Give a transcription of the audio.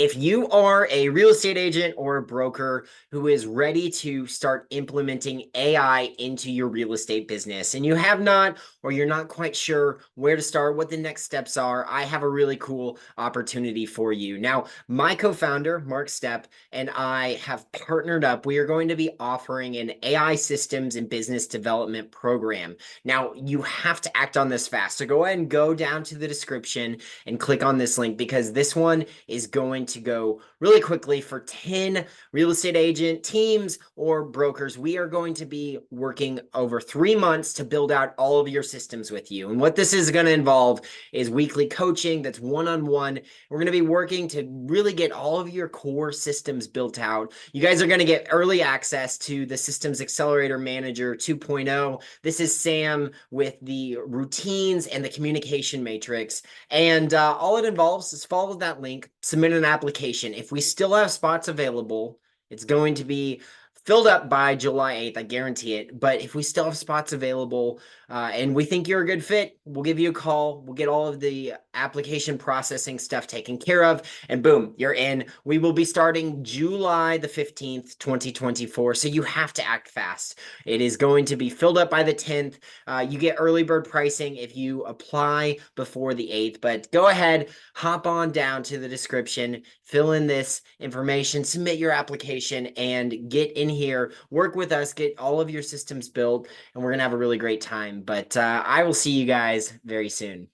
If you are a real estate agent or a broker who is ready to start implementing AI into your real estate business and you have not, or you're not quite sure where to start, what the next steps are, I have a really cool opportunity for you. Now, my co-founder, Mark Stepp, and I have partnered up. We are going to be offering an AI systems and business development program. Now, you have to act on this fast. So go ahead and go down to the description and click on this link because this one is going to go really quickly for 10 real estate agent teams or brokers. We are going to be working over 3 months to build out all of your systems with you. And what this is going to involve is weekly coaching that's one-on-one. We're going to be working to really get all of your core systems built out. You guys are going to get early access to the Systems Accelerator Manager 2.0. This is Sam with the routines and the communication matrix. And all it involves is follow that link, submit an application. If we still have spots available, it's going to be filled up by July 8th. I guarantee it. But if we still have spots available and we think you're a good fit, we'll give you a call. We'll get all of the application processing stuff taken care of. And boom, you're in. We will be starting July the 15th, 2024. So you have to act fast. It is going to be filled up by the 10th. You get early bird pricing if you apply before the 8th. But go ahead, hop on down to the description, fill in this information, submit your application, and get in here, work with us, get all of your systems built, and we're going to have a really great time. But I will see you guys very soon.